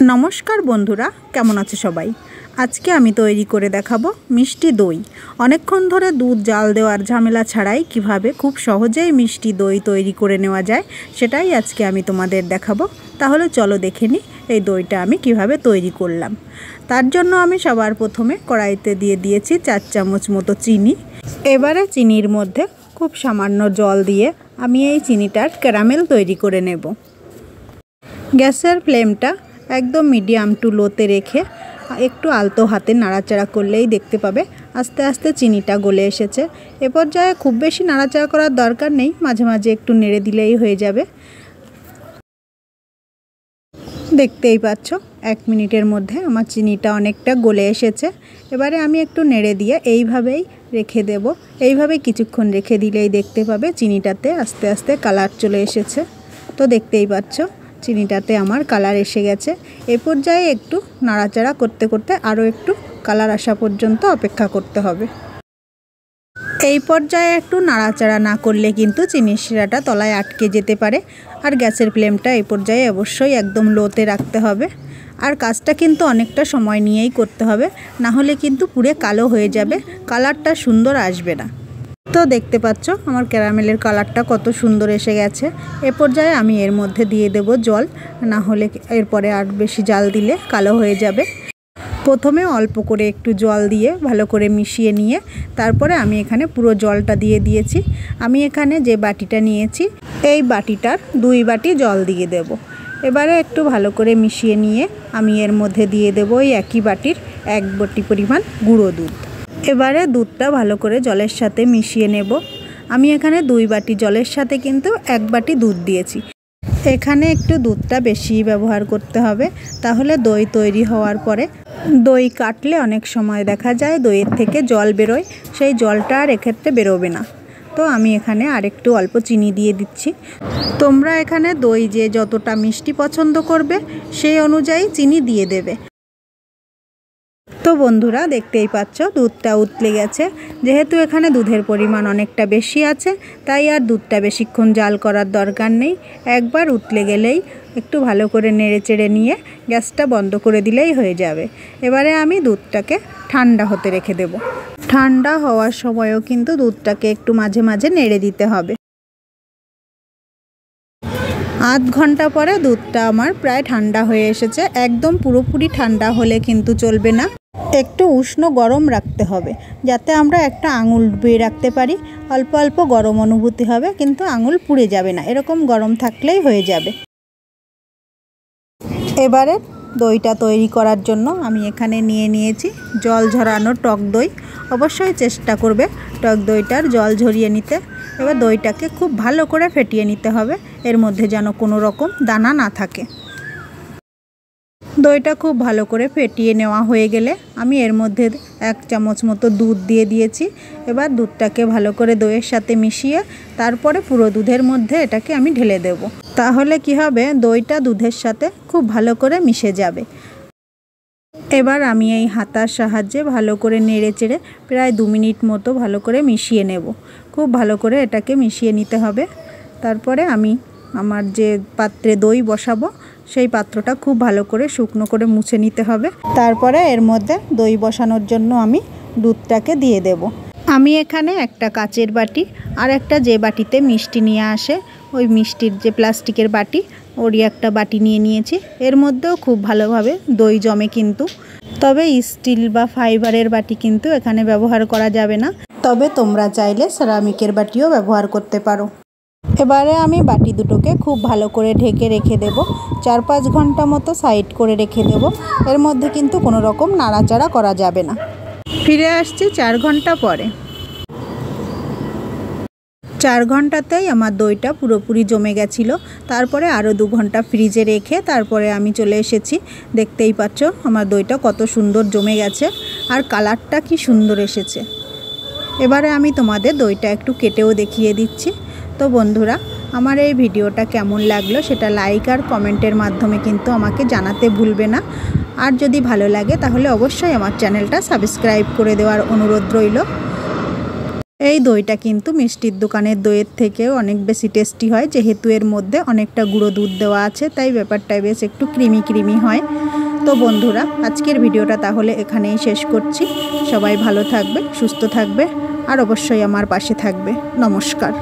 नमस्कार बंधुरा केमन आछो सबाई। आज के आमी तैरी करे देखाबो मिष्टि दई। अनेकक्षण धरे दूध जाल देওয়ার झमेला छाड़ाई किभाबे खूब सहजेई मिष्टि दई तैरी करे नेওয়া যায় सेटाई आज के आमी तोमादेर देखाबो। ताहले चलो देखे नि এই দইটা আমি কিভাবে তৈরি করলাম। তার জন্য আমি সবার প্রথমে কড়াইতে দিয়ে দিয়েছি 4 চামচ মতো চিনি। এবারে চিনির মধ্যে খুব সামান্য জল দিয়ে আমি এই চিনিটার ক্যারামেল তৈরি করে নেব। গ্যাসের ফ্লেমটা একদম মিডিয়াম টু লোতে রেখে একটু আলতো হাতে নাড়াচাড়া করলেই দেখতে পাবে আস্তে আস্তে চিনিটা গলে এসেছে। এ পর্যায়ে খুব বেশি নাড়াচাড়া করার দরকার নেই, মাঝে মাঝে একটু নেড়ে দিলেই হয়ে যাবে। দেখতেই পাচ্ছ 1 মিনিটের মধ্যে আমার চিনিটা অনেকটা গলে এসেছে। এবারে আমি একটু নেড়ে দিয়ে এইভাবেই রেখে দেব। এইভাবে কিছুক্ষণ রেখে দিলেই দেখতে পাবে চিনিটাতে আস্তে আস্তে কালার চলে এসেছে। তো দেখতেই পাচ্ছ চিনিটাতে আমার কালার এসে গেছে। এই পর্যায়ে একটু নাড়াচাড়া করতে করতে আরও একটু কালার আসা পর্যন্ত অপেক্ষা করতে হবে। এই পর্যায়ে একটু নাড়াচাড়া না করলে কিন্তু চিনির শিরাটা তলায় আটকে যেতে পারে। আর গ্যাসের ফ্লেমটা এই পর্যায়ে অবশ্যই একদম লোতে রাখতে হবে। আর কাজটা কিন্তু অনেকটা সময় নিয়েই করতে হবে, না হলে কিন্তু পুরো কালো হয়ে যাবে, কালারটা সুন্দর আসবে না। তো দেখতে পাচ্ছ আমার ক্যারামেলের কালারটা কত সুন্দর এসে গেছে। এ পর্যায়ে আমি এর মধ্যে দিয়ে দেব জল, না হলে এরপরে আর বেশি জাল দিলে কালো হয়ে যাবে। প্রথমে অল্প করে একটু জল দিয়ে ভালো করে মিশিয়ে নিয়ে তারপরে আমি এখানে পুরো জলটা দিয়ে দিয়েছি। আমি এখানে যে বাটিটা নিয়েছি এই বাটিটার 2 বাটি জল দিয়ে দেব। এবারে একটু ভালো করে মিশিয়ে নিয়ে আমি এর মধ্যে দিয়ে দেব ওই একই বাটির 1 বাটি পরিমাণ গুঁড়ো দুধ। এবারে দুধটা ভালো করে জলের সাথে মিশিয়ে নেব। আমি এখানে 2 বাটি জলের সাথে কিন্তু 1 বাটি দুধ দিয়েছি। এখানে একটু দুধটা বেশি ব্যবহার করতে হবে, তাহলে দই তৈরি হওয়ার পরে দই কাটলে অনেক সময় দেখা যায় দইয়ের থেকে জল বেরোয়, সেই জলটা আর এক্ষেত্রে বেরোবে না। তো আমি এখানে আরেকটু অল্প চিনি দিয়ে দিচ্ছি। তোমরা এখানে দই যে যতটা মিষ্টি পছন্দ করবে সেই অনুযায়ী চিনি দিয়ে দেবে। তো বন্ধুরা দেখতেই পাচ্ছ দুধটা উতলে গেছে। যেহেতু এখানে দুধের পরিমাণ অনেকটা বেশি আছে তাই আর দুধটা বেশিক্ষণ জাল করার দরকার নেই। একবার উতলে গেলেই একটু ভালো করে নেড়েচেড়ে নিয়ে গ্যাসটা বন্ধ করে দিলেই হয়ে যাবে। এবারে আমি দুধটাকে ঠান্ডা হতে রেখে দেব। ঠান্ডা হওয়ার সময়ও কিন্তু দুধটাকে একটু মাঝে মাঝে নেড়ে দিতে হবে। আধ ঘন্টা পরে দুধটা আমার প্রায় ঠান্ডা হয়ে এসেছে। একদম পুরোপুরি ঠান্ডা হলে কিন্তু চলবে না, একটু উষ্ণ গরম রাখতে হবে, যাতে আমরা একটা আঙুল ডুবিয়ে রাখতে পারি। অল্প অল্প গরম অনুভূতি হবে, কিন্তু আঙুল পুড়ে যাবে না, এরকম গরম থাকলেই হয়ে যাবে। এবারে দইটা তৈরি করার জন্য আমি এখানে নিয়ে নিয়েছি জল ঝরানো টক দই। অবশ্যই চেষ্টা করবে টক দইটার জল ঝরিয়ে নিতে। এবার দইটাকে খুব ভালো করে ফেটিয়ে নিতে হবে, এর মধ্যে যেন কোনো রকম দানা না থাকে। দইটা খুব ভালো করে ফেটিয়ে নেওয়া হয়ে গেলে আমি এর মধ্যে 1 চামচ মতো দুধ দিয়ে দিয়েছি। এবার দুধটাকে ভালো করে দইয়ের সাথে মিশিয়ে তারপরে পুরো দুধের মধ্যে এটাকে আমি ঢেলে দেব। তাহলে কি হবে, দইটা দুধের সাথে খুব ভালো করে মিশে যাবে। এবার আমি এই হাতার সাহায্যে ভালো করে নেড়েচেড়ে প্রায় 2 মিনিট মতো ভালো করে মিশিয়ে নেব। খুব ভালো করে এটাকে মিশিয়ে নিতে হবে। তারপরে আমি আমার যে পাত্রে দই বসাবো সেই পাত্রটা খুব ভালো করে শুকনো করে মুছে নিতে হবে। তারপরে এর মধ্যে দই বসানোর জন্য আমি দুধটাকে দিয়ে দেব। আমি এখানে একটা কাচের বাটি আর একটা যে বাটিতে মিষ্টি নিয়ে আসে ওই মিষ্টির যে প্লাস্টিকের বাটি ওরই একটা বাটি নিয়ে নিয়েছি। এর মধ্যেও খুব ভালোভাবে দই জমে কিন্তু, তবে স্টিল বা ফাইবারের বাটি কিন্তু এখানে ব্যবহার করা যাবে না, তবে তোমরা চাইলে সেরামিকের বাটিও ব্যবহার করতে পারো। এবারে আমি বাটি দুটোকে খুব ভালো করে ঢেকে রেখে দেব। 4-5 ঘন্টা মতো সাইড করে রেখে দেব। এর মধ্যে কিন্তু কোনো রকম নাড়াচাড়া করা যাবে না। ফিরে আসছি 4 ঘন্টা পরে। 4 ঘন্টাতেই আমার দইটা পুরোপুরি জমে গেছিলো। তারপরে আরও 2 ঘন্টা ফ্রিজে রেখে তারপরে আমি চলে এসেছি। দেখতেই পাচ্ছ আমার দইটা কত সুন্দর জমে গেছে আর কালারটা কি সুন্দর এসেছে। এবারে আমি তোমাদের দইটা একটু কেটেও দেখিয়ে দিচ্ছি। তো বন্ধুরা আমার এই ভিডিওটা কেমন লাগলো সেটা লাইক আর কমেন্টের মাধ্যমে কিন্তু আমাকে জানাতে ভুলবে না। আর যদি ভালো লাগে তাহলে অবশ্যই আমার চ্যানেলটা সাবস্ক্রাইব করে দেওয়ার অনুরোধ রইল। এই দইটা কিন্তু মিষ্টির দোকানের দইয়ের থেকেও অনেক বেশি টেস্টি হয়, যেহেতু এর মধ্যে অনেকটা গুঁড়ো দুধ দেওয়া আছে, তাই ব্যাপারটা বেশ একটু ক্রিমি ক্রিমি হয়। তো বন্ধুরা, আজকের ভিডিওটা তাহলে এখানেই শেষ করছি। সবাই ভালো থাকবে, সুস্থ থাকবে, আর অবশ্যই আমার পাশে থাকবে। নমস্কার।